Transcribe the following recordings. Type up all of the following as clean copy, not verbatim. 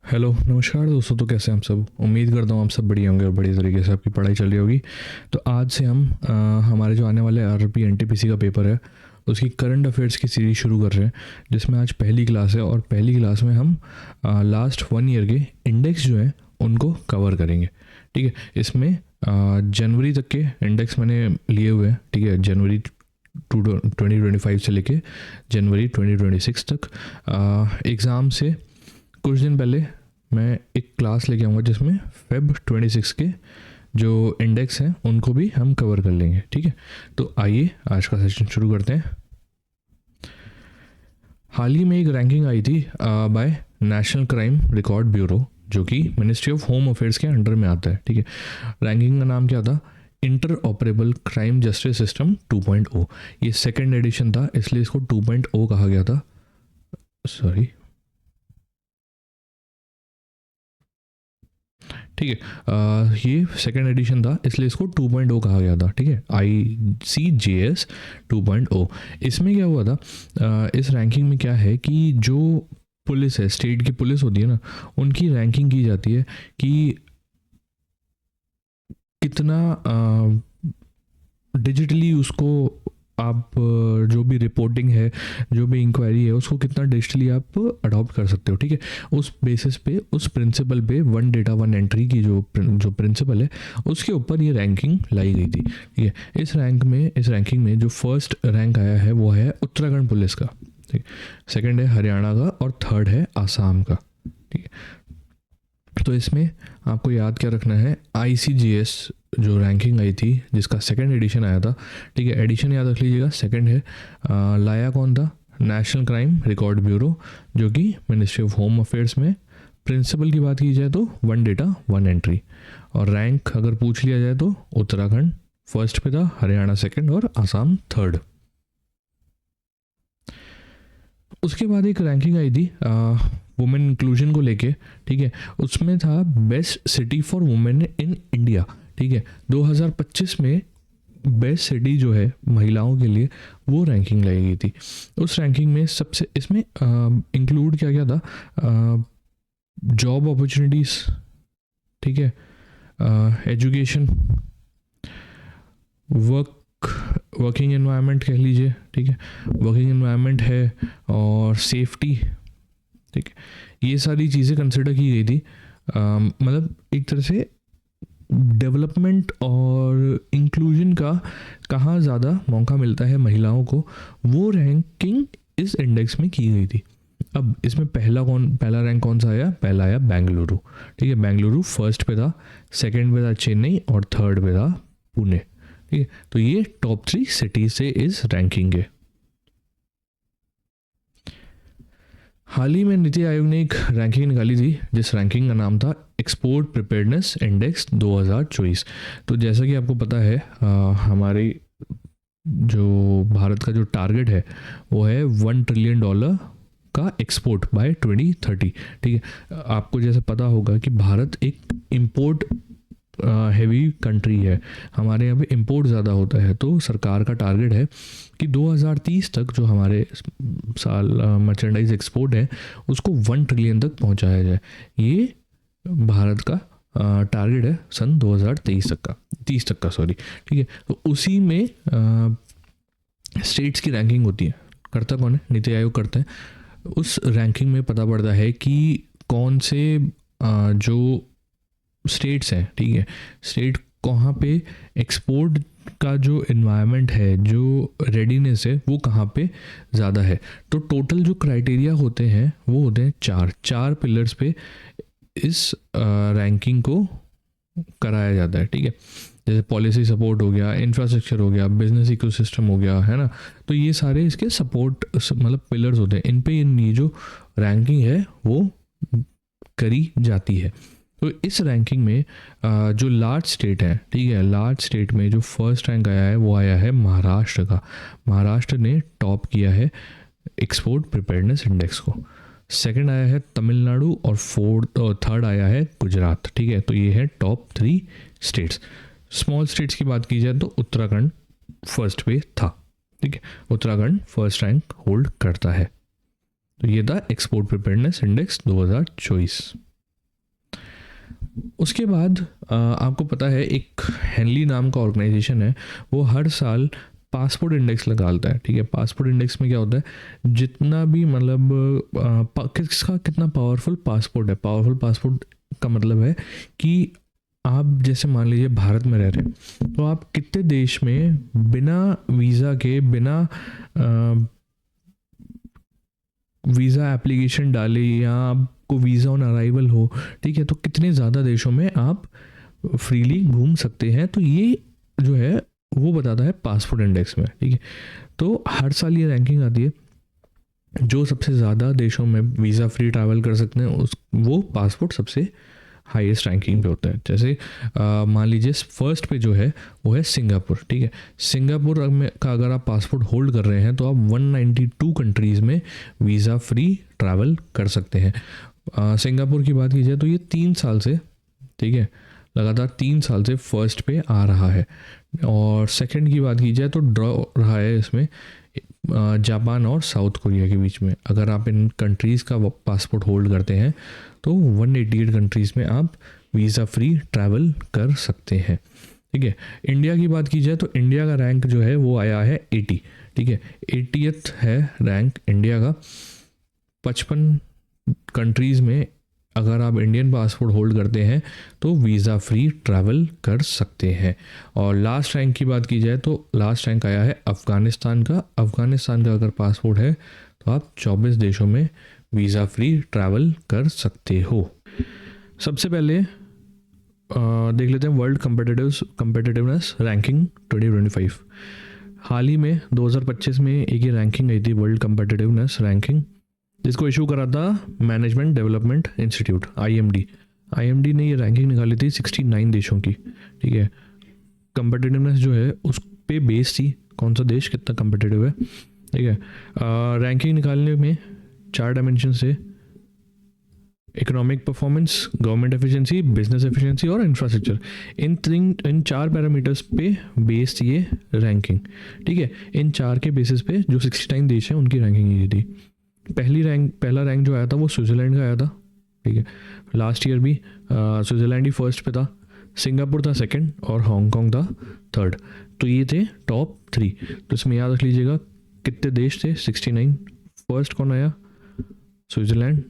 Hello नमस्कार दोस्तों। तो कैसे हैं आप सब? उम्मीद करता हूँ आप सब बढ़िया होंगे और बढ़िया तरीके से आपकी पढ़ाई चल रही होगी। तो आज से हम हमारे जो आने वाले आरआरबी एनटीपीसी का पेपर है उसकी करंट अफेयर्स की सीरीज शुरू कर रहे हैं, जिसमें आज पहली क्लास है और पहली क्लास में हम लास्ट 1 ईयर के इंडेक्स जो हैं उनको कवर करेंगे। ठीक है, इसमें जनवरी तक के इंडेक्स मैंने लिए हुए हैं। ठीक है, जनवरी 2025 से लेके जनवरी 2026 तक। एग्ज़ाम से कुछ दिन पहले मैं एक क्लास लेके आऊँगा जिसमें Feb 26 के जो इंडेक्स हैं उनको भी हम कवर कर लेंगे। ठीक है, तो आइए आज का सेशन शुरू करते हैं। हाल ही में एक रैंकिंग आई थी by National Crime Record Bureau, जो कि मिनिस्ट्री ऑफ होम अफेयर्स के अंडर में आता है। ठीक है, रैंकिंग का नाम क्या था? Inter operable crime justice system 2.0। ये सेकेंड एडिशन था, इसलिए इसको 2.0 कहा गया था। सॉरी, ठीक है, ये सेकेंड एडिशन था इसलिए इसको 2.0 कहा गया था। ठीक है, ICJS 2.0। इसमें क्या हुआ था, इस रैंकिंग में क्या है कि जो पुलिस है, स्टेट की पुलिस होती है ना, उनकी रैंकिंग की जाती है कि कितना डिजिटली उसको आप जो भी रिपोर्टिंग है, जो भी इंक्वायरी है, उसको कितना डिजिटली आप अडॉप्ट कर सकते हो। ठीक है, उस बेसिस पे, उस प्रिंसिपल पे, वन डेटा वन एंट्री की जो प्रिंसिपल है उसके ऊपर ये रैंकिंग लाई गई थी। ठीक है, इस रैंकिंग में जो फर्स्ट रैंक आया है वो है उत्तराखंड पुलिस का। ठीक है, सेकेंड है हरियाणा का और थर्ड है आसाम का। ठीक है, तो इसमें आपको याद क्या रखना है, ICJS जो रैंकिंग आई थी जिसका सेकंड एडिशन आया था। ठीक है, एडिशन याद रख लीजिएगा, सेकंड है। लाया कौन था? नेशनल क्राइम रिकॉर्ड ब्यूरो, जो कि मिनिस्ट्री ऑफ होम अफेयर्स में। प्रिंसिपल की बात की जाए तो वन डेटा वन एंट्री। और रैंक अगर पूछ लिया जाए तो उत्तराखंड फर्स्ट पे था, हरियाणा सेकंड और आसाम थर्ड। उसके बाद एक रैंकिंग आई थी वुमेन इंक्लूजन को लेके। ठीक है, उसमें था best city for women in India. ठीक है, 2025 में बेस्ट सिटी जो है महिलाओं के लिए वो रैंकिंग लाई गई थी। उस रैंकिंग में सबसे इसमें इंक्लूड क्या क्या था? जॉब अपॉर्चुनिटीज़, ठीक है, एजुकेशन, वर्किंग एनवायरनमेंट कह लीजिए। ठीक है, वर्किंग एनवायरनमेंट है और सेफ्टी। ठीक है, ये सारी चीज़ें कंसिडर की गई थी। मतलब एक तरह से डेवलपमेंट और इंक्लूजन का कहाँ ज़्यादा मौका मिलता है महिलाओं को, वो रैंकिंग इस इंडेक्स में की गई थी। अब इसमें पहला रैंक कौन सा आया? पहला आया बेंगलुरु। ठीक है, बेंगलुरु फर्स्ट पे था, सेकंड पे था चेन्नई और थर्ड पे था पुणे। ठीक है, तो ये टॉप 3 सिटीज से इस रैंकिंग के। हाल ही में नीति आयोग ने एक रैंकिंग निकाली थी जिस रैंकिंग का नाम था एक्सपोर्ट प्रिपेयर्डनेस इंडेक्स 2024। तो जैसा कि आपको पता है, हमारी जो भारत का जो टारगेट है वो है $1 ट्रिलियन का एक्सपोर्ट बाय 2030। ठीक है, आपको जैसे पता होगा कि भारत एक इम्पोर्ट हैवी कंट्री है, हमारे यहाँ पे इंपोर्ट ज़्यादा होता है। तो सरकार का टारगेट है कि 2030 तक जो हमारे साल मर्चेंडाइज एक्सपोर्ट है उसको 1 ट्रिलियन तक पहुँचाया जाए। ये भारत का टारगेट है सन 2023 तक का, 30 तक का, सॉरी। ठीक है, तो उसी में स्टेट्स की रैंकिंग होती है। करता कौन है? नीति आयोग करता है। उस रैंकिंग में पता पड़ता है कि कौन से जो स्टेट्स हैं, ठीक है, स्टेट कहाँ पे एक्सपोर्ट का जो इन्वायरमेंट है, जो रेडीनेस है, वो कहाँ पे ज़्यादा है। तो टोटल जो क्राइटेरिया होते हैं वो होते हैं चार पिलर्स पे इस रैंकिंग को कराया जाता है। ठीक है, जैसे पॉलिसी सपोर्ट हो गया, इंफ्रास्ट्रक्चर हो गया, बिजनेस इकोसिस्टम हो गया, है ना। तो ये सारे इसके सपोर्ट मतलब पिलर्स होते हैं, इन पे ये जो रैंकिंग है वो करी जाती है। तो इस रैंकिंग में जो लार्ज स्टेट है, ठीक है, लार्ज स्टेट में जो फर्स्ट रैंक आया है वो आया है महाराष्ट्र का। महाराष्ट्र ने टॉप किया है एक्सपोर्ट प्रिपेयर्डनेस इंडेक्स को। सेकंड आया है तमिलनाडु और फोर्थ और थर्ड आया है गुजरात। ठीक है, तो ये है टॉप 3 स्टेट्स। स्मॉल स्टेट्स की बात की जाए तो उत्तराखंड फर्स्ट पे था। ठीक है, उत्तराखंड फर्स्ट रैंक होल्ड करता है। तो ये था एक्सपोर्ट प्रिपेयर्डनेस इंडेक्स 2024। उसके बाद आपको पता है एक हेनली नाम का ऑर्गेनाइजेशन है, वो हर साल पासपोर्ट इंडेक्स निकालता है, ठीक है। पासपोर्ट इंडेक्स में क्या होता है, जितना भी मतलब किसका कितना पावरफुल पासपोर्ट है। पावरफुल पासपोर्ट का मतलब है कि आप जैसे मान लीजिए भारत में रह रहे हैं, तो आप कितने देश में बिना वीज़ा के, बिना वीज़ा एप्लीकेशन डाले या आपको वीज़ा ऑन अराइवल हो, ठीक है, तो कितने ज़्यादा देशों में आप फ्रीली घूम सकते हैं। तो ये जो है वो बताता है पासपोर्ट इंडेक्स में, ठीक है। तो हर साल ये रैंकिंग आती है, जो सबसे ज़्यादा देशों में वीज़ा फ्री ट्रैवल कर सकते हैं उस वो पासपोर्ट सबसे हाईएस्ट रैंकिंग पे होता है। जैसे मान लीजिए फर्स्ट पे जो है वो है सिंगापुर, ठीक है। सिंगापुर में का अगर आप पासपोर्ट होल्ड कर रहे हैं तो आप 192 कंट्रीज़ में वीज़ा फ्री ट्रैवल कर सकते हैं। सिंगापुर की बात की जाए तो ये 3 साल से, ठीक है, लगातार 3 साल से फर्स्ट पे आ रहा है। और सेकंड की बात की जाए तो ड्रॉ रहा है इसमें जापान और साउथ कोरिया के बीच में। अगर आप इन कंट्रीज़ का पासपोर्ट होल्ड करते हैं तो 188 कंट्रीज़ में आप वीज़ा फ्री ट्रैवल कर सकते हैं, ठीक है। इंडिया की बात की जाए तो इंडिया का रैंक जो है वो आया है 80, ठीक है। 80th है रैंक इंडिया का। 55 कंट्रीज़ में अगर आप इंडियन पासपोर्ट होल्ड करते हैं तो वीज़ा फ्री ट्रैवल कर सकते हैं। और लास्ट रैंक की बात की जाए तो लास्ट रैंक आया है अफ़गानिस्तान का। अफ़गानिस्तान का अगर पासपोर्ट है तो आप 24 देशों में वीज़ा फ्री ट्रैवल कर सकते हो। सबसे पहले देख लेते हैं वर्ल्ड कम्पिटिटिवनेस रैंकिंग 2025। हाल ही में 2025 में एक ही रैंकिंग आई थी, वर्ल्ड कम्पिटिटिवनेस रैंकिंग, जिसको इशू करा था मैनेजमेंट डेवलपमेंट इंस्टीट्यूट IMD ने ये रैंकिंग निकाली थी 69 देशों की, ठीक है। कम्पिटिटिवनेस जो है उस पे बेस थी, कौन सा देश कितना कम्पिटिटिव है, ठीक है। रैंकिंग निकालने में 4 डायमेंशन से economic performance, government efficiency, business efficiency और इंफ्रास्ट्रक्चर, इन 4 पैरामीटर्स पे बेस्ड ये रैंकिंग, ठीक है। इन 4 के बेसिस पे जो 69 देश हैं उनकी रैंकिंग ये थी। पहला रैंक जो आया था वो स्विट्ज़रलैंड का आया था, ठीक है। लास्ट ईयर भी स्विट्ज़रलैंड ही फर्स्ट पे था, सिंगापुर था सेकंड और हांगकांग था थर्ड। तो ये थे टॉप 3। तो इसमें याद रख लीजिएगा कितने देश थे, 69। फर्स्ट कौन आया, स्विट्ज़रलैंड।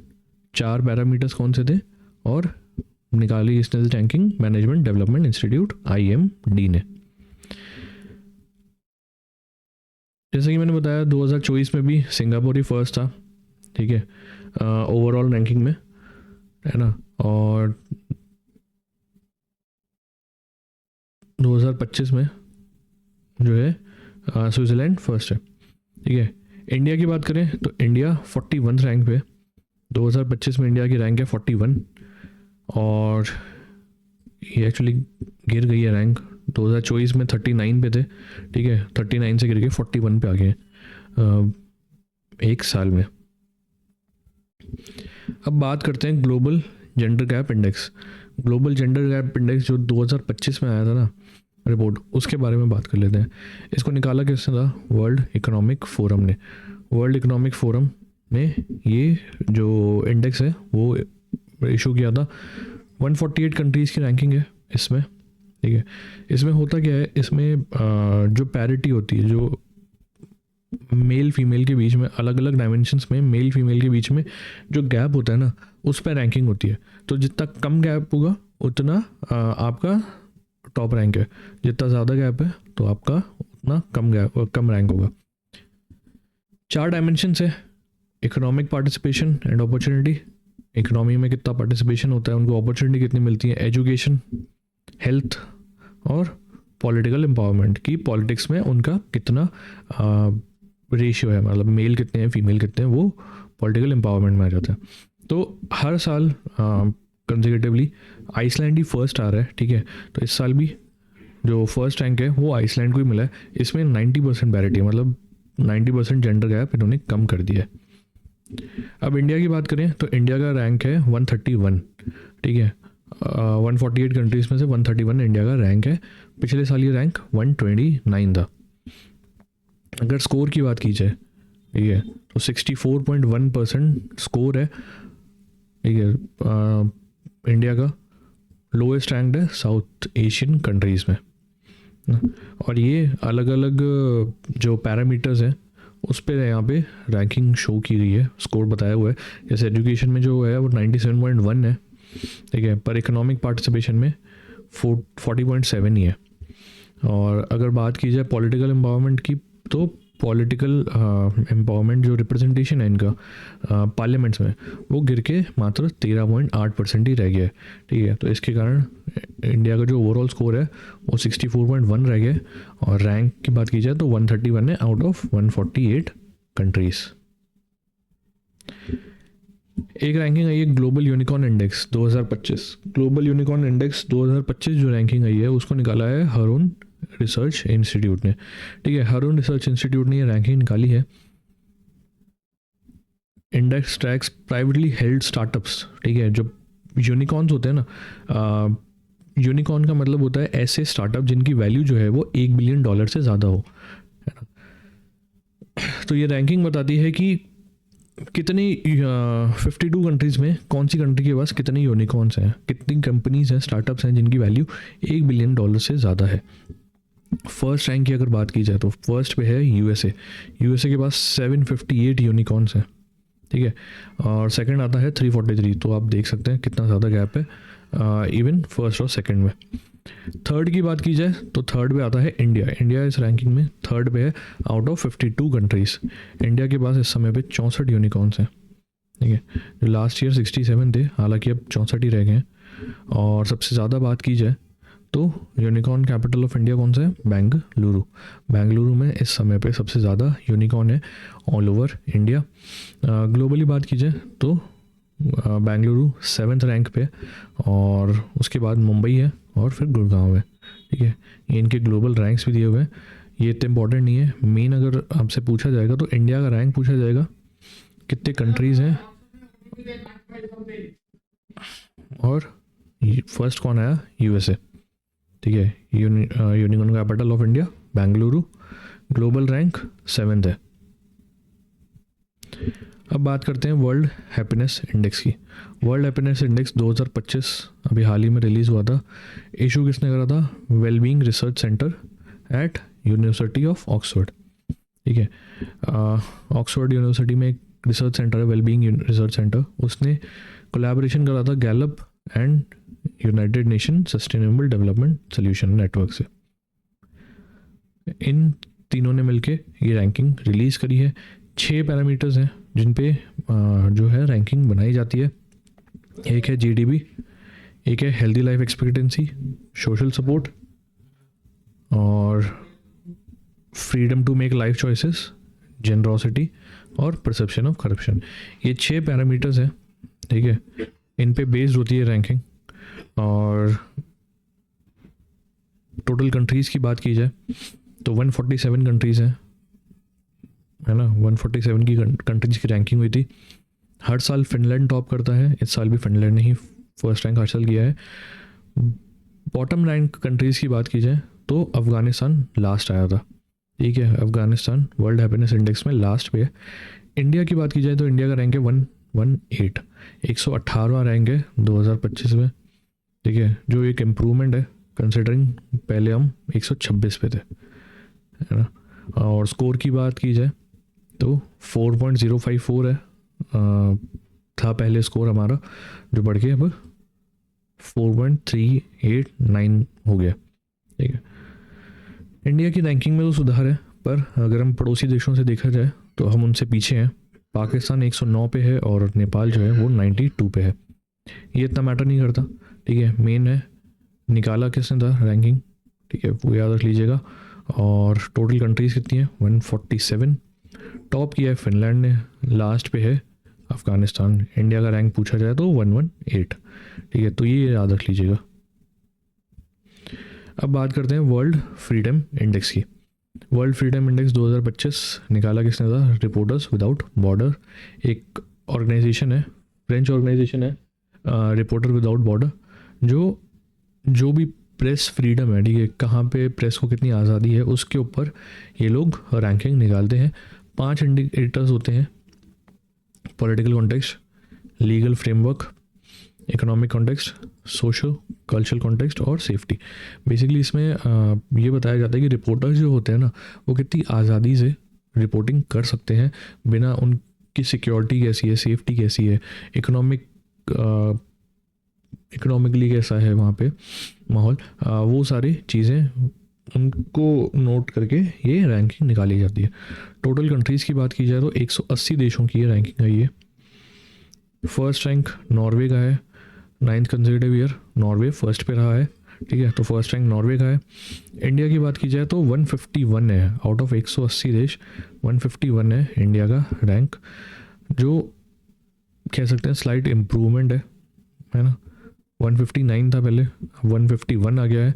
4 पैरामीटर्स कौन से थे, और निकाली इसने ranking management development institute IMD ने। जैसे कि मैंने बताया 2024 में भी सिंगापुर ही फर्स्ट था, ठीक है, ओवरऑल रैंकिंग में, है ना। और 2025 में जो है स्विट्ज़रलैंड फर्स्ट है, ठीक है। इंडिया की बात करें तो इंडिया 41 रैंक पे। 2025 में इंडिया की रैंक है 41 और ये एक्चुअली गिर गई है रैंक। 2024 में 39 पे थे, ठीक है, 39 से गिर के 41 पे आ गए एक साल में। अब बात करते हैं global gender gap index. Global gender gap index जो 2025 में आया था ना रिपोर्ट, उसके बारे में बात कर लेते हैं। इसको निकाला किसने था, वर्ल्ड इकोनॉमिक फोरम ने। वर्ल्ड इकोनॉमिक फोरम ने ये जो इंडेक्स है वो इशू किया था। 148 कंट्रीज़ की रैंकिंग है इसमें, ठीक है। इसमें होता क्या है, इसमें जो पैरिटी होती है, जो मेल फीमेल के बीच में अलग अलग डायमेंशंस में मेल फीमेल के बीच में जो गैप होता है ना, उस पर रैंकिंग होती है। तो जितना कम गैप होगा उतना आपका टॉप रैंक है, जितना ज़्यादा गैप है तो आपका उतना कम रैंक होगा। 4 डायमेंशंस है, economic participation and opportunity. Economy में कितना पार्टिसिपेशन होता है, उनको अपॉर्चुनिटी कितनी मिलती है, एजुकेशन, हेल्थ और पॉलिटिकल एम्पावरमेंट की पॉलिटिक्स में उनका कितना रेशियो है, मतलब मेल कितने हैं फीमेल कितने हैं, वो पॉलिटिकल एम्पावरमेंट में आ जाता है। तो हर साल कंसेक्यूटिवली आइसलैंड ही फर्स्ट आ रहा है, ठीक है। तो इस साल भी जो फर्स्ट रैंक है वो आइसलैंड को ही मिला है। इसमें 90% पैरिटी, मतलब 90% जेंडर गैप इन्होंने कम कर दिया है। अब इंडिया की बात करें तो इंडिया का रैंक है 131, ठीक है। 148 कंट्रीज़ में से 131 इंडिया का रैंक है। पिछले साल ये रैंक 129 था। अगर स्कोर की बात की जाए, ठीक है, तो 64.1% स्कोर है, ठीक है, इंडिया का। लोएस्ट रैंक्ड है साउथ एशियन कंट्रीज़ में। और ये अलग अलग जो पैरामीटर्स हैं उस पर यहाँ पे रैंकिंग शो की गई है, स्कोर बताया हुआ है। जैसे एजुकेशन में जो है वो 97.1 है, ठीक है, पर इकोनॉमिक पार्टिसिपेशन में 40.7 ही है। और अगर बात की जाए पॉलिटिकल एम्पावरमेंट की, तो पॉलिटिकल एम्पावरमेंट जो रिप्रेजेंटेशन है इनका पार्लियामेंट्स में, वो गिर के मात्र 13.8% ही रह गया है, ठीक है। तो इसके कारण इंडिया का जो ओवरऑल स्कोर है वो 64.1 रह गया। और रैंक की बात की जाए तो 131 है आउट ऑफ 148 कंट्रीज़। एक रैंकिंग आई है global unicorn index 2025। Global unicorn index 2025 जो रैंकिंग आई है उसको निकाला है हरून रिसर्च इंस्टीट्यूट ने, ठीक है। हरून रिसर्च इंस्टीट्यूट ने ये रैंकिंग निकाली है। Index tracks privately held startups, ठीक है। जो यूनिकॉर्न्स होते हैं ना, यूनिकॉर्न का मतलब होता है ऐसे स्टार्टअप जिनकी वैल्यू जो है वो $1 बिलियन से ज़्यादा हो, है ना। तो ये रैंकिंग बताती है कि कितनी 52 कंट्रीज़ में कौन सी कंट्री के पास कितने यूनिकॉर्न्स हैं, कितनी कंपनीज हैं, स्टार्टअप्स हैं जिनकी वैल्यू $1 बिलियन से ज़्यादा है। फर्स्ट रैंक की अगर बात की जाए तो फर्स्ट पे है यूएसए के पास 758 यूनिकॉर्न्स हैं, ठीक है। और सेकंड आता है 343। तो आप देख सकते हैं कितना ज़्यादा गैप है इवन फर्स्ट और सेकंड में। थर्ड की बात की जाए तो थर्ड पे आता है इंडिया इस रैंकिंग में थर्ड पे है आउट ऑफ 52 कंट्रीज़। इंडिया के पास इस समय पे 64 यूनिकॉर्न्स हैं, ठीक है, जो लास्ट ईयर 67 थे, हालांकि अब 64 ही रह गए हैं। और सबसे ज़्यादा बात की जाए तो यूनिकॉर्न कैपिटल ऑफ इंडिया कौन सा है? बेंगलुरु में इस समय पे सबसे ज़्यादा यूनिकॉर्न है ऑल ओवर इंडिया। ग्लोबली बात की जाए तो बेंगलुरु 7th रैंक पे, और उसके बाद मुंबई है और फिर गुड़गांव है, ठीक है। ये इनके ग्लोबल रैंक्स भी दिए हुए हैं। ये इतने इंपॉर्टेंट नहीं है। मेन अगर आपसे पूछा जाएगा तो इंडिया का रैंक पूछा जाएगा, कितने कंट्रीज़ हैं और फर्स्ट कौन आया? यूएसए, ठीक है। Unicorn capital of India Bengaluru, global rank 7th है। अब बात करते हैं वर्ल्ड हैप्पीनेस इंडेक्स की। वर्ल्ड हैप्पीनेस इंडेक्स 2025 अभी हाल ही में रिलीज़ हुआ था। इशू किसने करा था? Wellbeing research centre at university of Oxford, ठीक है। ऑक्सफोर्ड यूनिवर्सिटी में एक रिसर्च सेंटर है, वेलबींग रिसर्च सेंटर, उसने कोलैबोरेशन करा था Gallup and United nation sustainable development solution network से। इन तीनों ने मिलके ये रैंकिंग रिलीज़ करी है। 6 पैरामीटर्स हैं जिन पे जो है रैंकिंग बनाई जाती है। एक है जीडीपी, एक है healthy life expectancy, social support और freedom to make life choices, generosity और परसेप्शन ऑफ करप्शन। ये 6 पैरामीटर्स हैं, ठीक है। इन पे बेस्ड होती है रैंकिंग। और टोटल कंट्रीज़ की बात की जाए तो 147 कंट्रीज़ हैं, है ना। 147 की कंट्रीज़ की रैंकिंग हुई थी। हर साल फिनलैंड टॉप करता है, इस साल भी फिनलैंड ने ही फर्स्ट रैंक हासिल किया है। बॉटम रैंक कंट्रीज़ की बात की जाए तो अफ़गानिस्तान लास्ट आया था, ठीक है। अफ़गानिस्तान वर्ल्ड हैप्पीनेस इंडेक्स में लास्ट पे है। इंडिया की बात की जाए तो इंडिया का रैंक है 118, 118वां रैंक है 2025 में, ठीक है, जो एक इम्प्रूवमेंट है कंसिडरिंग पहले हम 126 पे थे, है ना। और स्कोर की बात की जाए तो 4.054 है, था पहले स्कोर हमारा, जो बढ़ के अब 4.389 हो गया, ठीक है। इंडिया की रैंकिंग में तो सुधार है, पर अगर हम पड़ोसी देशों से देखा जाए तो हम उनसे पीछे हैं। पाकिस्तान 109 पे है और नेपाल जो है वो 92 पे है। ये इतना मैटर नहीं करता, ठीक है। मेन है निकाला किसने था रैंकिंग, ठीक है, वो याद रख लीजिएगा। और टोटल कंट्रीज़ कितनी है? 147। टॉप किया है फिनलैंड ने, लास्ट पे है अफ़गानिस्तान। इंडिया का रैंक पूछा जाए तो 118, ठीक है, तो ये याद रख लीजिएगा। अब बात करते हैं वर्ल्ड फ्रीडम इंडेक्स की। वर्ल्ड फ्रीडम इंडेक्स 2025 निकाला किसने था? रिपोर्टर्स विदाउट बॉर्डर, एक ऑर्गेनाइजेशन है, फ्रेंच ऑर्गेनाइजेशन है, रिपोर्टर विदाउट बॉर्डर, जो भी प्रेस फ्रीडम है, ठीक है, कहाँ पे प्रेस को कितनी आज़ादी है, उसके ऊपर ये लोग रैंकिंग निकालते हैं। 5 इंडिकेटर्स होते हैं: political context, legal framework, economic context, social cultural context और सेफ्टी। बेसिकली इसमें ये बताया जाता है कि रिपोर्टर्स जो होते हैं ना वो कितनी आज़ादी से रिपोर्टिंग कर सकते हैं, बिना उनकी सिक्योरिटी कैसी है, सेफ्टी कैसी है, इकोनॉमिकली कैसा है वहाँ पे माहौल, वो सारी चीज़ें उनको नोट करके ये रैंकिंग निकाली जाती है। टोटल कंट्रीज़ की बात की जाए तो 180 देशों की ये रैंकिंग आई है। फर्स्ट रैंक नॉर्वे का है, 9th consecutive year Norway first पे रहा है, ठीक है। तो फर्स्ट रैंक नॉर्वे का है। इंडिया की बात की जाए तो 151 है, आउट ऑफ 180 देश 151 है इंडिया का रैंक, जो कह सकते हैं स्लाइट इम्प्रूवमेंट है ना। 159 था पहले, 151 आ गया है,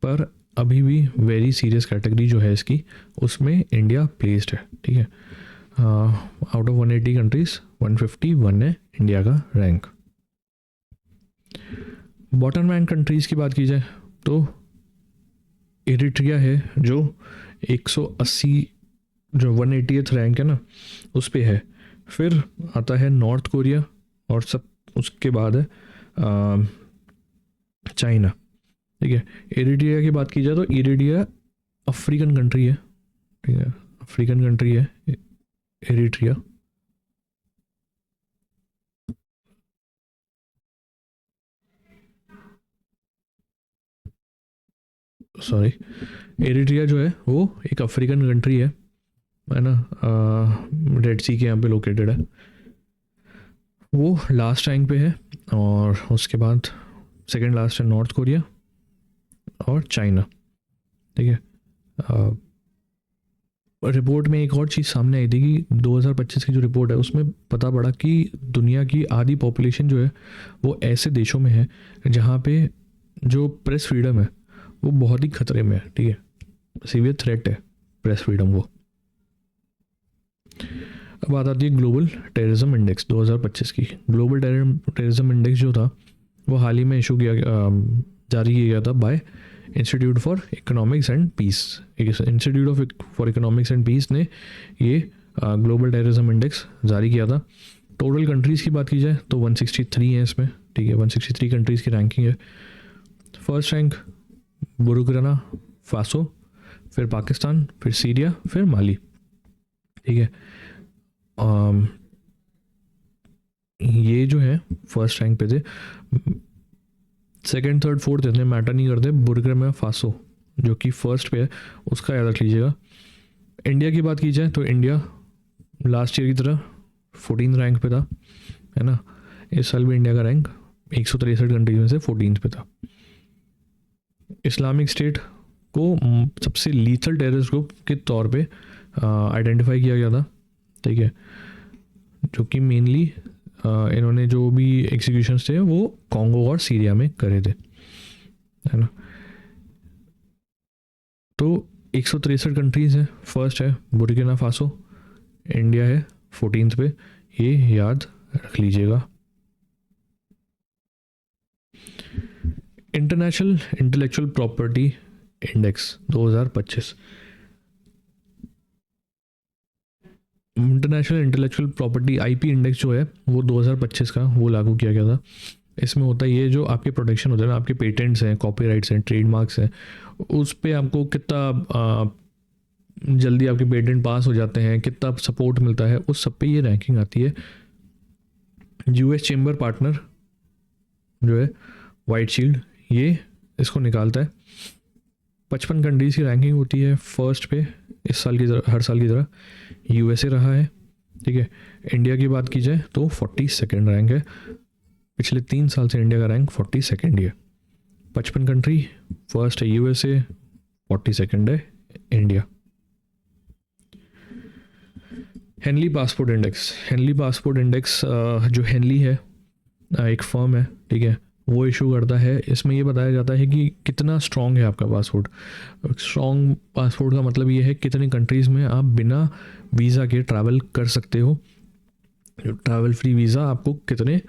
पर अभी भी वेरी सीरियस कैटेगरी जो है इसकी उसमें इंडिया प्लेस्ड है, ठीक है। आउट ऑफ 180 कंट्रीज 151 है इंडिया का रैंक। बॉटम रैंक कंट्रीज़ की बात की जाए तो एरिट्रिया है जो 180 जो 180th रैंक है ना उस पे है। फिर आता है नॉर्थ कोरिया और सब उसके बाद है चाइना, ठीक है। एरिट्रिया की बात की जाए तो एरिट्रिया अफ्रीकन कंट्री है, ठीक है, अफ्रीकन कंट्री है एरिट्रिया। सॉरी, एरिट्रिया जो है वो एक अफ्रीकन कंट्री है ना, रेड सी के यहाँ पे लोकेटेड है। वो लास्ट रैंक पे है और उसके बाद सेकंड लास्ट है नॉर्थ कोरिया और चाइना, ठीक है। रिपोर्ट में एक और चीज़ सामने आई थी कि 2025 की जो रिपोर्ट है उसमें पता पड़ा कि दुनिया की आधी पॉपुलेशन जो है वो ऐसे देशों में है जहाँ पे जो प्रेस फ्रीडम है वो बहुत ही खतरे में है, ठीक है, सीवियर थ्रेट है प्रेस फ्रीडम वो। अब बात आती है ग्लोबल टेररिज्म इंडेक्स 2025 की। ग्लोबल टेररिज्म इंडेक्स जो था वो हाल ही में इशू किया जारी किया गया था by Institute for Economics and Peace. Institute for Economics and Peace ने ये ग्लोबल टेररिज्म इंडेक्स जारी किया था। टोटल कंट्रीज़ की बात की जाए तो 163 है इसमें, ठीक है, 163 कंट्रीज़ की रैंकिंग है। फर्स्ट रैंक बुर्किना फासो, फिर पाकिस्तान, फिर सीरिया, फिर माली, ठीक है। ये जो है फर्स्ट रैंक पे थे। सेकंड थर्ड फोर्थ इतने मैटर नहीं करते, बुर्किना फासो जो कि फर्स्ट पे है उसका याद रख लीजिएगा। इंडिया की बात की जाए तो इंडिया लास्ट ईयर की तरह 14 रैंक पे था, है ना। इस साल भी इंडिया का रैंक 163 कंट्रीज में से 14 पे था। इस्लामिक स्टेट को सबसे लीथल टेररिस्ट ग्रुप के तौर पे आइडेंटिफाई किया गया था, ठीक है, जो कि मेनली इन्होंने जो भी एग्जीक्यूशंस थे वो कॉन्गो और सीरिया में करे थे, है ना। तो 163 कंट्रीज़ हैं। फर्स्ट है बुर्किना फासो, इंडिया है 14th पे, ये याद रख लीजिएगा। International intellectual property index 2025। International intellectual property IP index जो है वो 2025 का वो लागू किया गया था। इसमें होता है ये जो आपके प्रोटेक्शन होते हैं ना, आपके पेटेंट्स हैं, कॉपीराइट्स हैं, ट्रेडमार्क्स हैं, उस पे आपको कितना जल्दी आपके पेटेंट पास हो जाते हैं, कितना सपोर्ट मिलता है, उस सब पे ये रैंकिंग आती है। यूएस चेम्बर पार्टनर जो है वाइट शील्ड, ये इसको निकालता है। 55 कंट्रीज़ की रैंकिंग होती है। फर्स्ट पे इस साल की तरह, हर साल की तरह यूएसए रहा है, ठीक है। इंडिया की बात की जाए तो 42nd रैंक है। पिछले 3 साल से इंडिया का रैंक 42nd ही है। 55 कंट्री, फर्स्ट है यूएसए, 42nd है India. Henley passport index. Henley passport index जो हेनली है एक फर्म है, ठीक है, वो इशू करता है। इसमें ये बताया जाता है कि कितना स्ट्रॉन्ग है आपका पासपोर्ट। स्ट्रॉन्ग पासपोर्ट का मतलब ये है कितनी कंट्रीज़ में आप बिना वीज़ा के ट्रैवल कर सकते हो। ट्रैवल फ्री वीज़ा आपको कितने,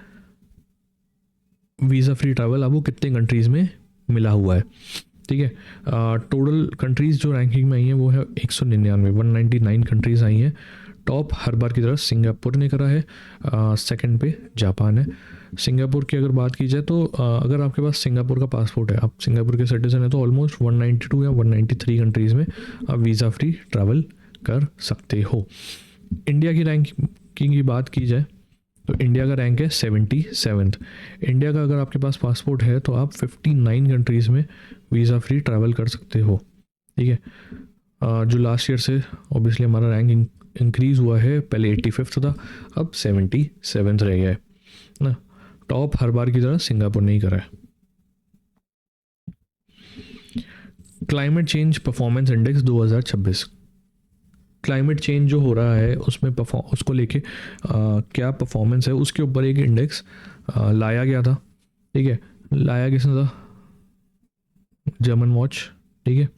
वीज़ा फ्री ट्रैवल आपको कितने कंट्रीज़ में मिला हुआ है, ठीक है। टोटल कंट्रीज़ जो रैंकिंग में आई हैं वो है 199 कंट्रीज़ आई हैं टॉप हर बार की तरह सिंगापुर ने करा है, सेकंड पे जापान है। सिंगापुर की अगर बात की जाए तो अगर आपके पास सिंगापुर का पासपोर्ट है, आप सिंगापुर के सिटीजन है, तो ऑलमोस्ट 192 या 193 कंट्रीज़ में आप वीज़ा फ्री ट्रैवल कर सकते हो। इंडिया की रैंकिंग की बात की जाए तो इंडिया का रैंक है 77th। इंडिया का अगर आपके पास पासपोर्ट है तो आप 59 कंट्रीज़ में वीज़ा फ्री ट्रैवल कर सकते हो, ठीक है। जो लास्ट ईयर से ऑब्वियसली हमारा रैंक इंक्रीज़ हुआ है, पहले 85th था, अब 77th रह गया है ना। टॉप हर बार की तरह सिंगापुर नहीं करा है। Climate change performance index 2026, climate change जो हो रहा है उसमें उसको लेके क्या परफॉर्मेंस है उसके ऊपर एक इंडेक्स लाया गया था, ठीक है। लाया किसने था? जर्मन वॉच, ठीक है।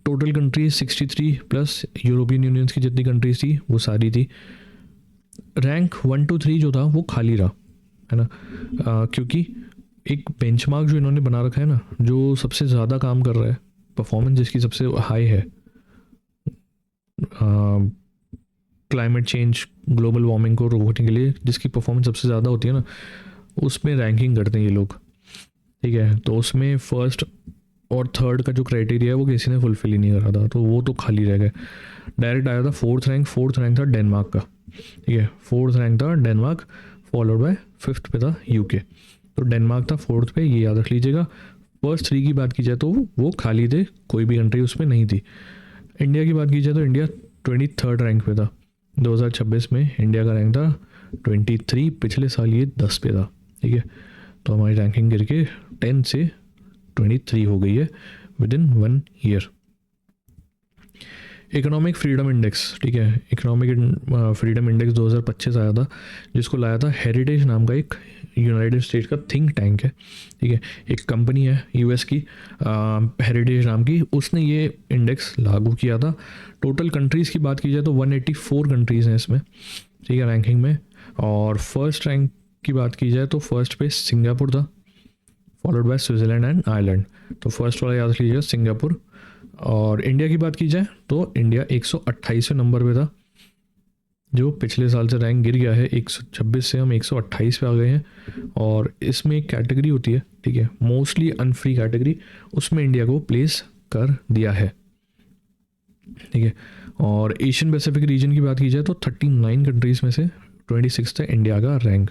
Total countries 63 plus European union की जितनी कंट्रीज थी वो सारी थी। रैंक 1 to 3 जो था वो खाली रहा, है ना। क्योंकि एक बेंचमार्क जो इन्होंने बना रखा है ना, जो सबसे ज़्यादा काम कर रहा है, परफॉर्मेंस जिसकी सबसे हाई है, क्लाइमेट चेंज ग्लोबल वार्मिंग को रोकने के लिए जिसकी परफॉर्मेंस सबसे ज़्यादा होती है ना, उसमें रैंकिंग करते हैं ये लोग, ठीक है। तो उसमें फर्स्ट और थर्ड का जो क्राइटेरिया है वो किसी ने फुलफिल ही नहीं करा था, तो वो तो खाली रह गए। डायरेक्ट आया था फोर्थ रैंक था डेनमार्क का, ठीक है। फोर्थ रैंक था डेनमार्क, फॉलोड बाय फिफ्थ पे था यूके। तो डेनमार्क था फोर्थ पे, ये याद रख लीजिएगा। फर्स्ट 3 की बात की जाए तो वो खाली थे, कोई भी कंट्री उसमें नहीं थी। इंडिया की बात की जाए तो इंडिया 23rd रैंक पे था 2026 में। इंडिया का रैंक था 23, पिछले साल ये 10 पे था, ठीक है। तो हमारी रैंकिंग गिर के 10 से 23 हो गई है with in 1 year. Economic freedom index, ठीक है। इकोनॉमिक फ्रीडम इंडेक्स 2025 आया था, जिसको लाया था हेरिटेज नाम का एक यूनाइटेड स्टेट्स का थिंक टैंक है, ठीक है। एक कंपनी है यूएस की, हेरिटेज नाम की, उसने ये इंडेक्स लागू किया था। टोटल कंट्रीज़ की बात की जाए तो 184 कंट्रीज़ हैं इसमें, ठीक है, रैंकिंग में। और फर्स्ट रैंक की बात की जाए तो फर्स्ट पे सिंगापुर था, followed by Switzerland and Ireland. तो फर्स्ट वाला याद लीजिएगा सिंगापुर। और इंडिया की बात की जाए तो इंडिया 128वें नंबर पे था, जो पिछले साल से रैंक गिर गया है। 126 से हम 128 पे आ गए हैं। और इसमें एक कैटेगरी होती है, ठीक है, मोस्टली अनफ्री कैटेगरी, उसमें इंडिया को प्लेस कर दिया है, ठीक है। और एशियन पैसिफिक रीजन की बात की जाए तो 39 कंट्रीज़ में से 26 है इंडिया का रैंक।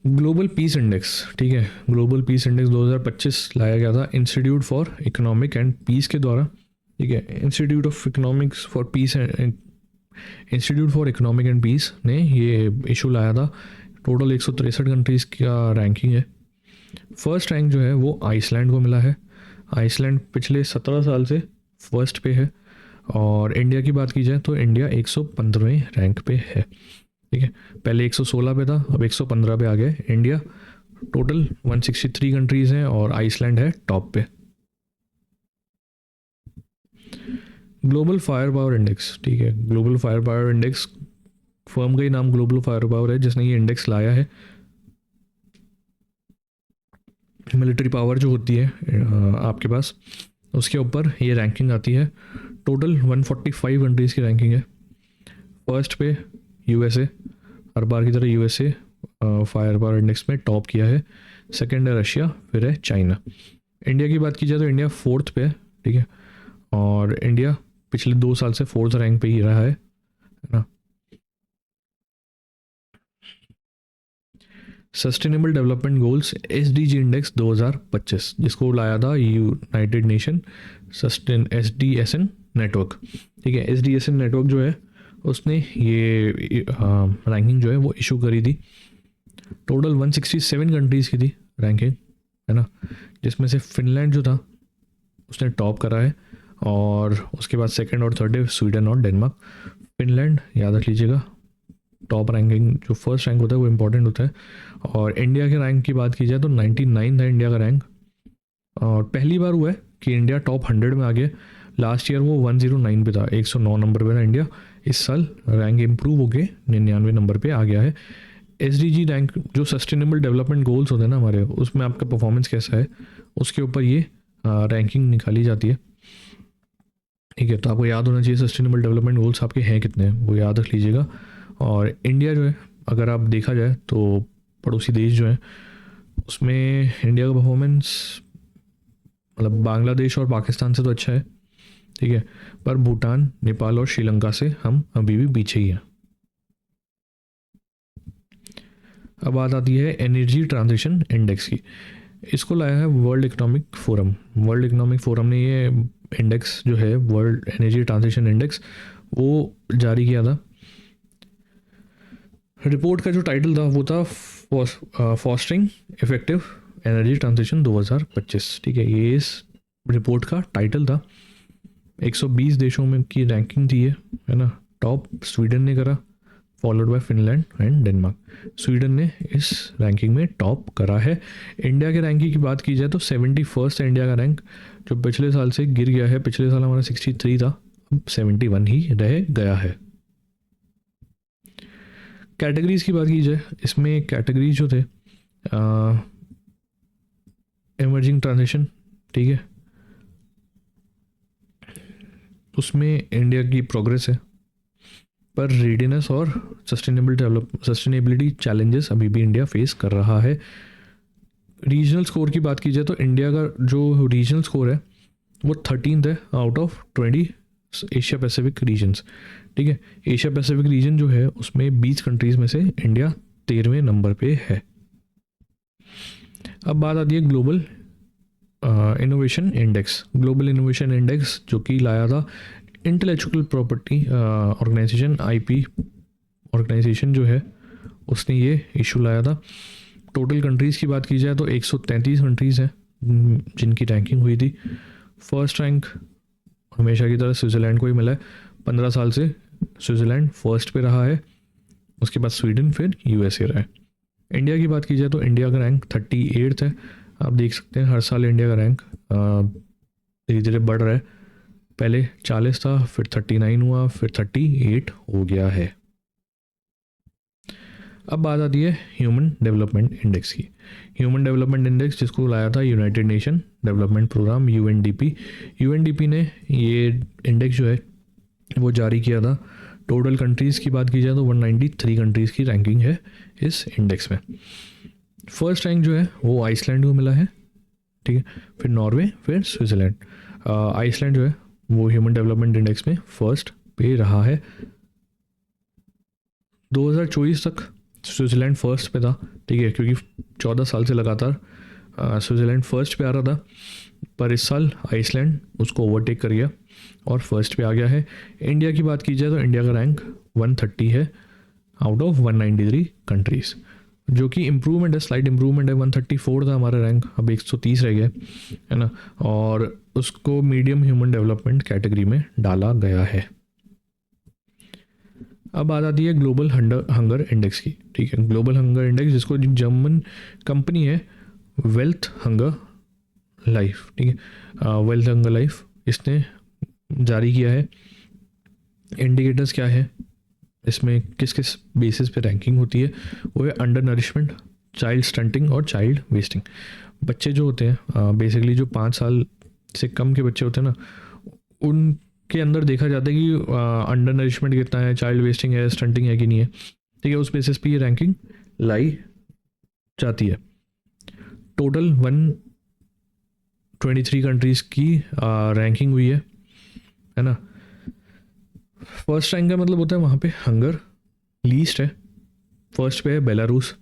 ग्लोबल पीस इंडेक्स, ठीक है। ग्लोबल पीस इंडेक्स 2025 लाया गया था Institute for Economic and Peace के द्वारा, ठीक है। Institute of Economics for Peace and Institute for Economic and Peace ने ये इशू लाया था। टोटल 163 कंट्रीज़ का रैंकिंग है। फर्स्ट रैंक जो है वो आइसलैंड को मिला है। आइसलैंड पिछले 17 साल से फर्स्ट पे है। और इंडिया की बात की जाए तो इंडिया 115वें रैंक पे है, ठीक है। पहले 116 पे था, अब 115 पे आ गए इंडिया। टोटल 163 कंट्रीज़ हैं और आइसलैंड है टॉप पे। ग्लोबल फायर पावर इंडेक्स, ठीक है। Global fire power index, firm का ही नाम ग्लोबल फायर पावर है जिसने ये इंडेक्स लाया है। मिलिट्री पावर जो होती है आपके पास, उसके ऊपर ये रैंकिंग आती है। टोटल 145 कंट्रीज़ की रैंकिंग है। फर्स्ट पे यूएसए, हर बार की तरह यूएसए फायर पावर इंडेक्स में टॉप किया है। सेकंड है रशिया, फिर है चाइना। इंडिया की बात की जाए तो इंडिया फोर्थ पे है, ठीक है। और इंडिया पिछले 2 साल से फोर्थ रैंक पे ही रहा है ना। Sustainable development goals SDG index 2025, जिसको लाया था यूनाइटेड नेशन सस्टेन एसडीएसएन नेटवर्क, ठीक है। एसडीएसएन नेटवर्क जो है उसने ये रैंकिंग जो है वो इशू करी थी। टोटल 167 कंट्रीज़ की थी रैंकिंग, है ना, जिसमें से फिनलैंड जो था उसने टॉप करा है। और उसके बाद सेकंड और थर्ड है स्वीडन और डेनमार्क। फिनलैंड याद रख लीजिएगा, टॉप रैंकिंग जो फर्स्ट रैंक होता है वो इम्पोर्टेंट होता है। और इंडिया के रैंक की बात की जाए तो 99 है इंडिया का रैंक। और पहली बार हुआ है कि इंडिया टॉप 100 में आ गया। लास्ट ईयर वो 109 पे था, 109 नंबर पे था इंडिया। इस साल रैंक इम्प्रूव होके 99 नंबर पे आ गया है। एसडीजी रैंक जो सस्टेनेबल डेवलपमेंट गोल्स होते हैं ना हमारे, उसमें आपका परफॉर्मेंस कैसा है उसके ऊपर ये रैंकिंग निकाली जाती है, ठीक है। तो आपको याद होना चाहिए सस्टेनेबल डेवलपमेंट गोल्स आपके हैं कितने, वो याद रख लीजिएगा। और इंडिया जो है, अगर आप देखा जाए तो पड़ोसी देश जो है उसमें इंडिया का परफॉर्मेंस मतलब बांग्लादेश और पाकिस्तान से तो अच्छा है, ठीक है, पर भूटान, नेपाल और श्रीलंका से हम अभी भी पीछे ही हैं। अब बात आती है एनर्जी ट्रांजिशन इंडेक्स की। इसको लाया है world economic forum. World economic forum ने ये इंडेक्स जो है वर्ल्ड एनर्जी ट्रांजिशन इंडेक्स वो जारी किया था। रिपोर्ट का जो टाइटल था वो था फॉस्टरिंग इफेक्टिव एनर्जी ट्रांजिशन 2025, ठीक है, ये इस रिपोर्ट का टाइटल था। 120 देशों में की रैंकिंग थी ये, है ना। टॉप स्वीडन ने करा, followed by Finland and Denmark. Sweden ने इस रैंकिंग में टॉप करा है। इंडिया के रैंकिंग की बात की जाए तो 71 है इंडिया का रैंक, जो पिछले साल से गिर गया है। पिछले साल हमारा 63 था, अब 71 ही रह गया है। कैटेगरीज की बात की जाए, इसमें कैटेगरीज जो थे इमर्जिंग ट्रांजिशन, ठीक है, उसमें इंडिया की प्रोग्रेस है, पर रेडीनेस और सस्टेनेबिलिटी चैलेंजेस अभी भी इंडिया फेस कर रहा है। रीजनल स्कोर की बात की जाए तो इंडिया का जो रीजनल स्कोर है वो 13th है out of 20 Asia Pacific regions, ठीक है। एशिया पैसिफिक रीजन जो है उसमें 20 कंट्रीज़ में से इंडिया 13वें नंबर पे है। अब बात आती है global innovation index. Global innovation index जो कि लाया था intellectual property organisation, IP organisation जो है उसने ये इशू लाया था। टोटल कंट्रीज़ की बात की जाए तो 133 कंट्रीज़ हैं जिनकी रैंकिंग हुई थी। फर्स्ट रैंक हमेशा की तरह स्विट्ज़रलैंड को ही मिला है। 15 साल से स्विट्ज़रलैंड फर्स्ट पे रहा है, उसके बाद स्वीडन, फिर यूएसए रहा है। इंडिया की बात की जाए तो इंडिया का रैंक 38 है। आप देख सकते हैं हर साल इंडिया का रैंक धीरे धीरे बढ़ रहा है। पहले 40 था, फिर 39 हुआ, फिर 38 हो गया है। अब बात आती है ह्यूमन डेवलपमेंट इंडेक्स की। ह्यूमन डेवलपमेंट इंडेक्स जिसको लाया था United Nation Development Programme UNDP. UNDP ने ये इंडेक्स जो है वो जारी किया था। टोटल कंट्रीज़ की बात की जाए तो 193 कंट्रीज़ की रैंकिंग है इस इंडेक्स में। फर्स्ट रैंक जो है वो आइसलैंड को मिला है, ठीक है, फिर नॉर्वे, फिर स्विट्ज़रलैंड। आइसलैंड जो है वो ह्यूमन डेवलपमेंट इंडेक्स में फर्स्ट पे रहा है। 2024 तक स्विट्ज़रलैंड फर्स्ट पे था, ठीक है, क्योंकि 14 साल से लगातार स्विट्ज़रलैंड फर्स्ट पे आ रहा था, पर इस साल आइसलैंड उसको ओवरटेक कर गया और फर्स्ट पे आ गया है। इंडिया की बात की जाए तो इंडिया का रैंक 130 है आउट ऑफ 193 कंट्रीज़, जो कि इम्प्रूवमेंट है, स्लाइट इम्प्रूवमेंट है। 134 था हमारा रैंक, अब 130 रह गया है ना, और उसको मीडियम ह्यूमन डेवलपमेंट कैटेगरी में डाला गया है। अब बात आती है ग्लोबल हंगर इंडेक्स की, ठीक है। ग्लोबल हंगर इंडेक्स जिसको जर्मन कंपनी है वेल्थ हंगर लाइफ, ठीक है, वेल्थ हंगर लाइफ इसने जारी किया है। इंडिकेटर्स क्या है इसमें, किस किस बेसिस पे रैंकिंग होती है, वो है अंडर नरिशमेंट, चाइल्ड स्टंटिंग और चाइल्ड वेस्टिंग। बच्चे जो होते हैं बेसिकली जो 5 साल से कम के बच्चे होते हैं ना, उनके अंदर देखा जाता है कि अंडर नरिशमेंट कितना है, चाइल्ड वेस्टिंग है, स्टंटिंग है कि नहीं है, ठीक है। उस बेसिस पे ये रैंकिंग लाई जाती है। टोटल 123 कंट्रीज़ की रैंकिंग हुई है ना। फर्स्ट रैंक का मतलब होता है वहाँ पे हंगर लीस्ट है, फर्स्ट पे है बेलारूस,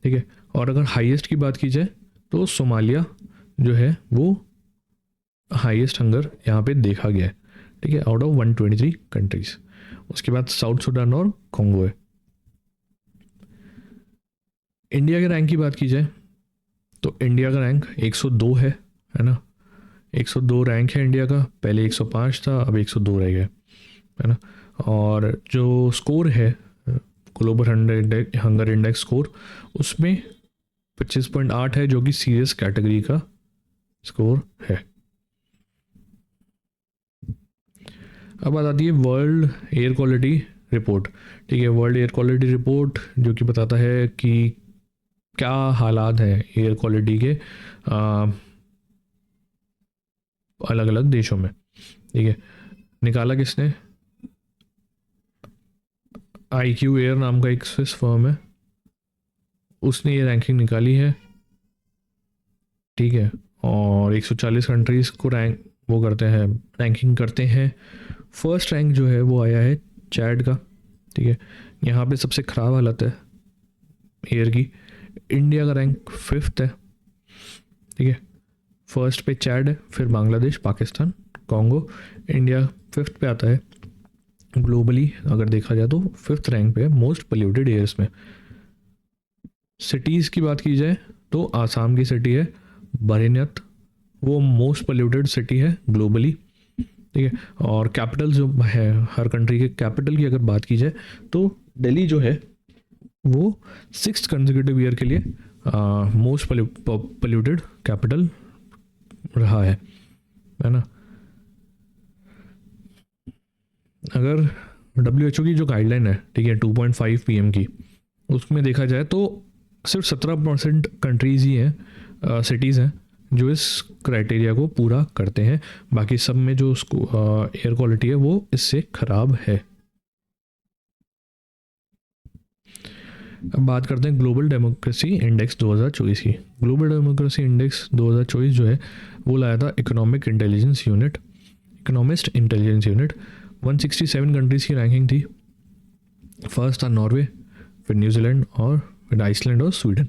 ठीक है। और अगर हाईएस्ट की बात की जाए तो सोमालिया जो है वो हाईएस्ट हंगर यहाँ पे देखा गया है, ठीक है, आउट ऑफ 123 कंट्रीज़। उसके बाद साउथ सुडान और कॉन्गो है। इंडिया के रैंक की बात की जाए तो इंडिया का रैंक 102 है ना। 102 रैंक है इंडिया का, पहले 105 था, अब 102 रह गया है ना। और जो स्कोर है ग्लोबल हंगर इंडेक्स स्कोर, उसमें 25.8 है, जो कि सीरियस कैटेगरी का स्कोर है। अब बात आती है वर्ल्ड एयर क्वालिटी रिपोर्ट, ठीक है। वर्ल्ड एयर क्वालिटी रिपोर्ट जो कि बताता है कि क्या हालात हैं एयर क्वालिटी के अलग अलग देशों में, ठीक है। निकाला किसने? IQ एयर नाम का एक स्विस फर्म है, उसने ये रैंकिंग निकाली है, ठीक है। और 140 कंट्रीज़ को रैंक वो करते हैं, रैंकिंग करते हैं। फर्स्ट रैंक जो है वो आया है चैड का, ठीक है। यहाँ पे सबसे ख़राब हालत है एयर की। इंडिया का रैंक 5th है, ठीक है। फर्स्ट पे चैड है, फिर Bangladesh, Pakistan, Congo. India 5th पे आता है ग्लोबली, अगर देखा जाए तो 5th रैंक पे है मोस्ट पोल्यूटेड एयर्स में। सिटीज़ की बात की जाए तो आसाम की सिटी है बरेन्यत, वो मोस्ट पोल्यूटेड सिटी है ग्लोबली, ठीक है। और कैपिटल जो है हर कंट्री के कैपिटल की अगर बात की जाए तो दिल्ली जो है वो 6th कंसेक्यूटिव ईयर के लिए मोस्ट पोल्यूटेड कैपिटल रहा है ना। अगर WHO की जो गाइडलाइन है, ठीक है, 2.5 PM की, उसमें देखा जाए तो सिर्फ 17% कंट्रीज़ ही हैं, सिटीज़ हैं जो इस क्राइटेरिया को पूरा करते हैं। बाकी सब में जो उसको एयर क्वालिटी है वो इससे ख़राब है। अब बात करते हैं ग्लोबल डेमोक्रेसी इंडेक्स 2024 की। ग्लोबल डेमोक्रेसी इंडेक्स 2024 जो है वो लाया था इकोनॉमिस्ट इंटेलिजेंस यूनिट। 167 कंट्रीज़ की रैंकिंग थी। फर्स्ट था नॉर्वे, फिर न्यूजीलैंड और फिर आइसलैंड और स्वीडन।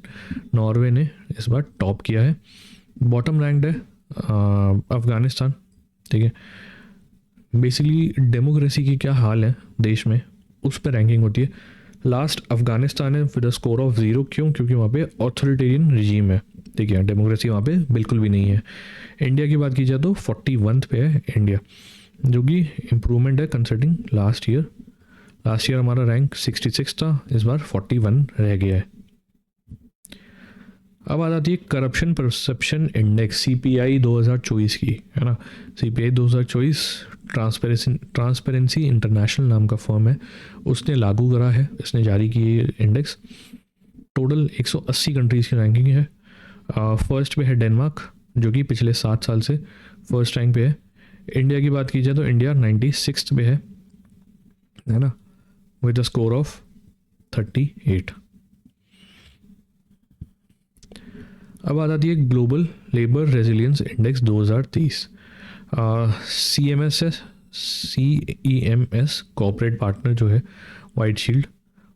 नॉर्वे ने इस बार टॉप किया है। बॉटम रैंक्ड है अफ़गानिस्तान, ठीक है। बेसिकली डेमोक्रेसी की क्या हाल है देश में उस पर रैंकिंग होती है। लास्ट अफ़गानिस्तान है विद अ स्कोर ऑफ 0। क्यों? क्योंकि वहाँ पे ऑथोरिटेरियन रिजीम है, ठीक है, डेमोक्रेसी वहाँ पे बिल्कुल भी नहीं है। इंडिया की बात की जाए तो 41 पे है इंडिया, जो कि इम्प्रूवमेंट है considering last year. Last year हमारा रैंक 66 था, इस बार 41 रह गया है। अब आ जाती है करप्शन परसेप्शन इंडेक्स CPI 2024 की, है ना। CPI 2024 ट्रांसपेरेंसी इंटरनेशनल नाम का फर्म है, उसने लागू करा है, इसने जारी की है इंडेक्स। टोटल 180 कंट्रीज़ की रैंकिंग है। फर्स्ट पे है डेनमार्क, जो कि पिछले 7 साल से फर्स्ट रैंक पे है। इंडिया की बात की जाए तो इंडिया 96 पे है ना, विद अ स्कोर ऑफ 38। अब आ जाती है global labour resilience index 2023। CEMS corporate partner जो है वाइट शील्ड,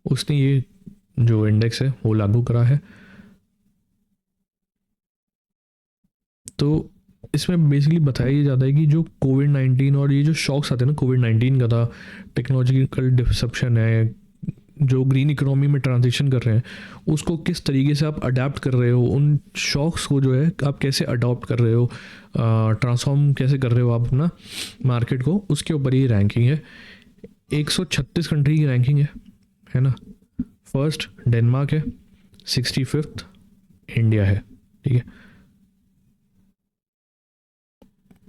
उसने ये जो इंडेक्स है वो लागू करा है। तो इसमें बेसिकली बताया जाता है कि जो कोविड-19 और ये जो शॉक्स आते हैं ना, कोविड-19 का था, टेक्नोलॉजिकल डिसरप्शन है, जो ग्रीन इकोनॉमी में ट्रांजिशन कर रहे हैं, उसको किस तरीके से आप अडेप्ट कर रहे हो, उन शॉक्स को जो है आप कैसे अडॉप्ट कर रहे हो, ट्रांसफॉर्म कैसे कर रहे हो आप अपना मार्केट को, उसके ऊपर ही रैंकिंग है। 136 कंट्री की रैंकिंग है ना। फर्स्ट डेनमार्क है, 65th इंडिया है, ठीक है।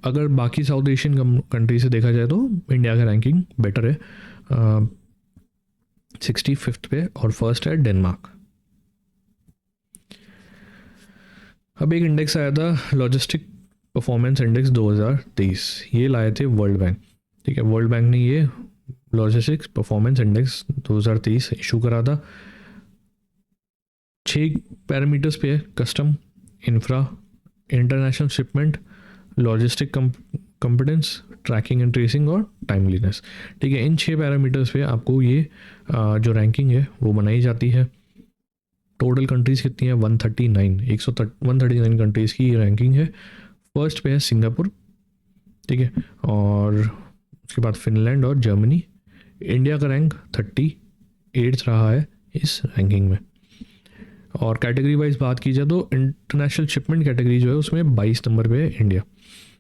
अगर बाकी साउथ एशियन कंट्री से देखा जाए तो इंडिया का रैंकिंग बेटर है, 65th पे, और फर्स्ट है डेनमार्क। अब एक इंडेक्स आया था लॉजिस्टिक परफॉर्मेंस इंडेक्स 2023, ये लाए थे वर्ल्ड बैंक, ठीक है। वर्ल्ड बैंक ने ये लॉजिस्टिक्स परफॉर्मेंस इंडेक्स 2023 इशू करा था। 6 पैरामीटर्स पे है, custom, infra, international shipment, logistic competence, tracking and tracing और टाइमलीनेस, ठीक है। इन 6 पैरामीटर्स पे आपको ये जो रैंकिंग है वो बनाई जाती है। टोटल कंट्रीज़ कितनी है? 139 कंट्रीज़ की रैंकिंग है। फर्स्ट पे है सिंगापुर, ठीक है, और उसके बाद फिनलैंड और जर्मनी। इंडिया का रैंक 38 रहा है इस रैंकिंग में। और कैटेगरी वाइज बात की जाए तो इंटरनेशनल शिपमेंट कैटेगरी जो है उसमें 22 नंबर पे है इंडिया,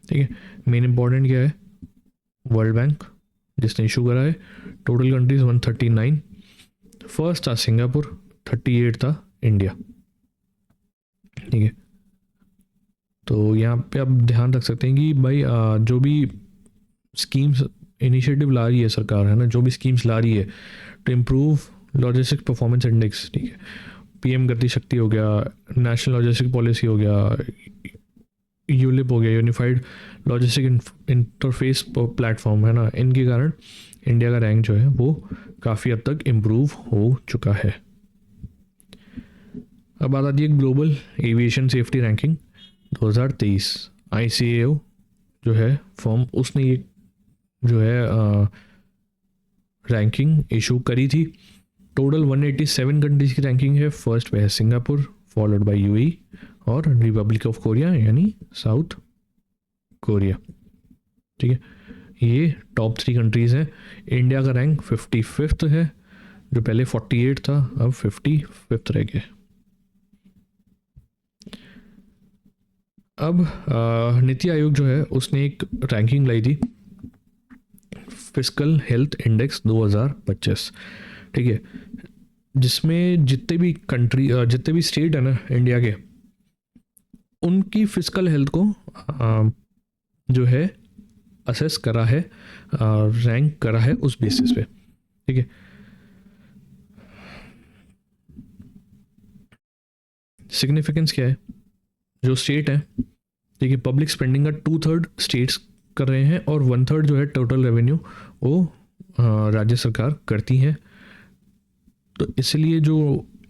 ठीक है। मेन इंपॉर्टेंट क्या है? वर्ल्ड बैंक जिसने इशू करा है। टोटल कंट्रीज 139, फर्स्ट था सिंगापुर, 38 था इंडिया, ठीक है। तो यहाँ पे आप ध्यान रख सकते हैं कि भाई जो भी स्कीम्स इनिशिएटिव ला रही है सरकार, है ना, जो भी स्कीम्स ला रही है to improve logistic performance index, ठीक है, PM गति शक्ति हो गया, नेशनल लॉजिस्टिक पॉलिसी हो गया, यूलिप हो गया, यूनिफाइड लॉजिस्टिक इंटरफेस प्लेटफॉर्म है ना, इनके कारण इंडिया का रैंक जो है वो काफ़ी हद तक इम्प्रूव हो चुका है। अब बात आती है global aviation safety ranking 2023। ICAO जो है फॉर्म, उसने ये जो है रैंकिंग इशू करी थी। टोटल 187 कंट्रीज की रैंकिंग है। फर्स्ट पे है सिंगापुर, फॉलोड बाय UAE और रिपब्लिक ऑफ कोरिया यानी साउथ कोरिया। ठीक है, ये टॉप 3 कंट्रीज़ हैं। इंडिया का रैंक 55th है, जो पहले 48 था, अब 55th रह गया। अब नीति आयोग जो है उसने एक रैंकिंग लाई थी, फिस्कल हेल्थ इंडेक्स 2025। ठीक है, जिसमें जितने भी स्टेट है ना इंडिया के, उनकी फिस्कल हेल्थ को जो है असेस करा है, रैंक करा है उस बेसिस पे। ठीक है, सिग्निफिकेंस क्या है, जो स्टेट है, ठीक है, पब्लिक स्पेंडिंग का 2/3 स्टेट्स कर रहे हैं और 1/3 जो है टोटल रेवेन्यू वो राज्य सरकार करती है। तो इसलिए जो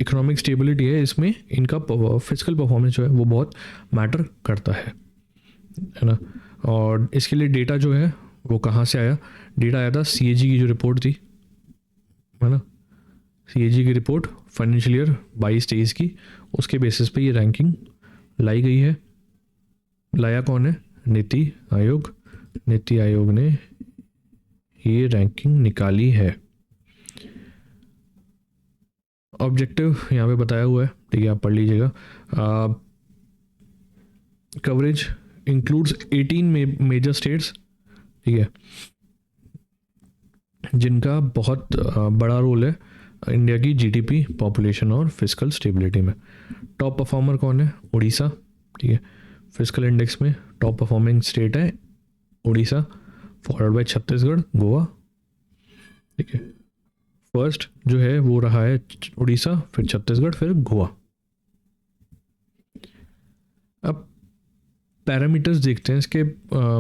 इकोनॉमिक स्टेबिलिटी है, इसमें इनका फिजिकल परफॉर्मेंस जो है वो बहुत मैटर करता है ना। और इसके लिए डेटा जो है वो कहाँ से आया, डेटा आया था CAG की जो रिपोर्ट थी, है ना, CAG की रिपोर्ट फाइनेंशियल ईयर 22-23 की, उसके बेसिस पे ये रैंकिंग लाई गई है। लाया कौन है, नीति आयोग। नीति आयोग ने ये रैंकिंग निकाली है। ऑब्जेक्टिव यहाँ पे बताया हुआ है, ठीक है, आप पढ़ लीजिएगा। कवरेज इंक्लूड्स 18 मेजर स्टेट्स, ठीक है, जिनका बहुत बड़ा रोल है इंडिया की GDP, पॉपुलेशन और फिजिकल स्टेबिलिटी में। टॉप परफॉर्मर कौन है, उड़ीसा। ठीक है, फिजिकल इंडेक्स में टॉप परफॉर्मिंग स्टेट है उड़ीसा, फॉलोड बाय छत्तीसगढ़, गोवा। ठीक है, फर्स्ट जो है वो रहा है उड़ीसा, फिर छत्तीसगढ़, फिर गोवा। अब पैरामीटर्स देखते हैं, इसके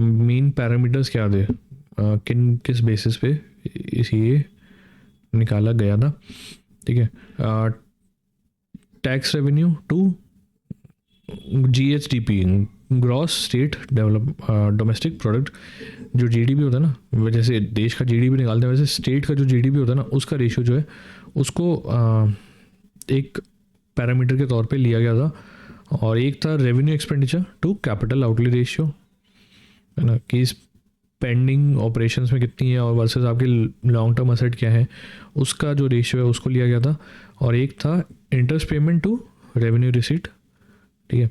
मेन पैरामीटर्स क्या थे, किस बेसिस पे ये निकाला गया था। ठीक है, tax revenue to GSDP, gross state domestic product, जो GDP होता है ना, जैसे देश का GDP निकालते हैं वैसे स्टेट का जो GDP होता है ना, उसका रेशियो जो है उसको एक पैरामीटर के तौर पे लिया गया था। और एक था revenue expenditure to capital outlay ratio, है ना, कि पेंडिंग ऑपरेशंस में कितनी है और वर्सेस आपके लॉन्ग टर्म असेट क्या है, उसका जो रेशियो है उसको लिया गया था। और एक था interest payment to revenue receipt. ठीक है,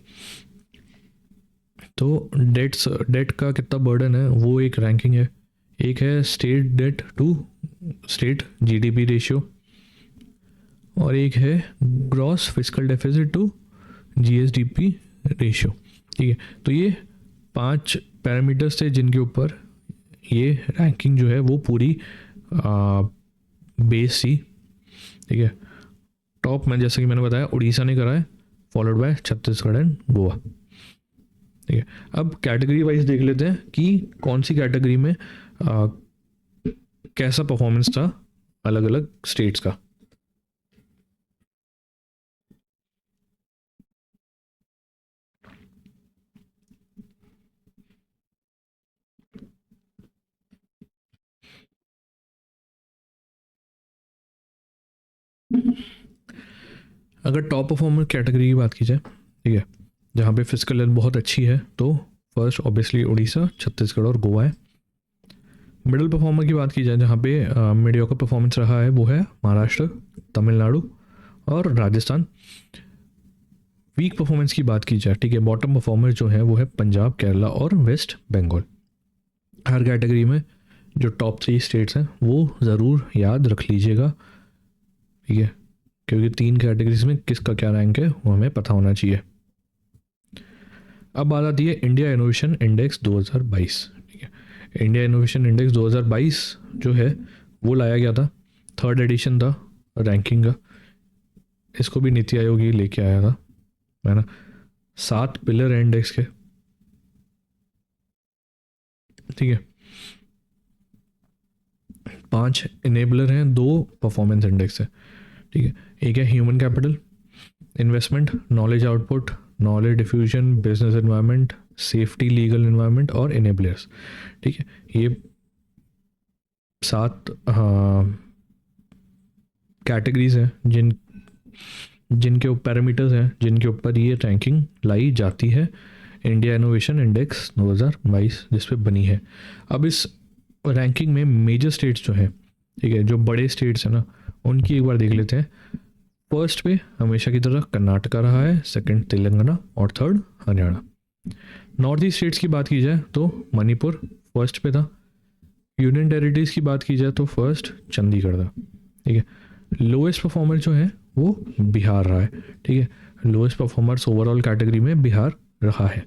तो डेट का कितना बर्डन है वो एक रैंकिंग है। एक है state debt to state GDP ratio, और एक है gross fiscal deficit to GSDP ratio. ठीक है, तो ये 5 पैरामीटर्स थे जिनके ऊपर ये रैंकिंग जो है वो पूरी बेस थी। ठीक है, टॉप में जैसे कि मैंने बताया उड़ीसा ने करा है, followed by Chhattisgarh and Goa. ठीक है, अब कैटेगरी वाइज देख लेते हैं कि कौन सी कैटेगरी में कैसा परफॉर्मेंस था अलग अलग स्टेट्स का। अगर टॉप परफॉर्मर कैटेगरी की बात की जाए, ठीक है, जहाँ पे फिजिकल हेल्थ बहुत अच्छी है, तो फर्स्ट ऑब्वियसली उड़ीसा, छत्तीसगढ़ और गोवा है। मिडिल परफॉर्मर की बात की जाए, जहाँ पे मीडियोकर परफॉर्मेंस रहा है, वो है महाराष्ट्र, तमिलनाडु और राजस्थान। वीक परफॉर्मेंस की बात की जाए, ठीक है, बॉटम परफॉर्मर जो है वो है पंजाब, केरला और वेस्ट बंगाल। हर कैटेगरी में जो टॉप 3 स्टेट्स हैं वो ज़रूर याद रख लीजिएगा, ठीक है, क्योंकि 3 कैटेगरीज में किसका क्या रैंक है वो हमें पता होना चाहिए। अब बात आती है इंडिया इनोवेशन इंडेक्स 2022। ठीक है, इंडिया इनोवेशन इंडेक्स 2022 जो है वो लाया गया था, 3rd एडिशन था रैंकिंग का। इसको भी नीति आयोग ही लेके आया था, है ना। 7 पिलर है इंडेक्स के, ठीक है। 5 इनेबलर हैं, 2 परफॉर्मेंस इंडेक्स है, ठीक है। एक है human capital, investment, knowledge output, knowledge diffusion, business environment, safety, legal environment और इनेबलर्स, ठीक है। ये 7 कैटेगरीज हैं जिनके पैरामीटर्स हैं जिनके ऊपर ये रैंकिंग लाई जाती है, इंडिया इनोवेशन इंडेक्स 2022 जिस पे बनी है। अब इस रैंकिंग में मेजर स्टेट्स जो हैं, ठीक है, जो बड़े स्टेट्स हैं ना, उनकी एक बार देख लेते हैं। फर्स्ट पे हमेशा की तरह कर्नाटका रहा है, सेकंड तेलंगाना और third Haryana. North east states की बात की जाए तो मणिपुर फर्स्ट पे था। यूनियन टेरिटरीज की बात की जाए तो फर्स्ट चंडीगढ़ था, ठीक है। लोएस्ट परफॉर्मर जो है वो बिहार रहा है, ठीक है। लोएस्ट परफॉर्मर्स ओवरऑल कैटेगरी में बिहार रहा है।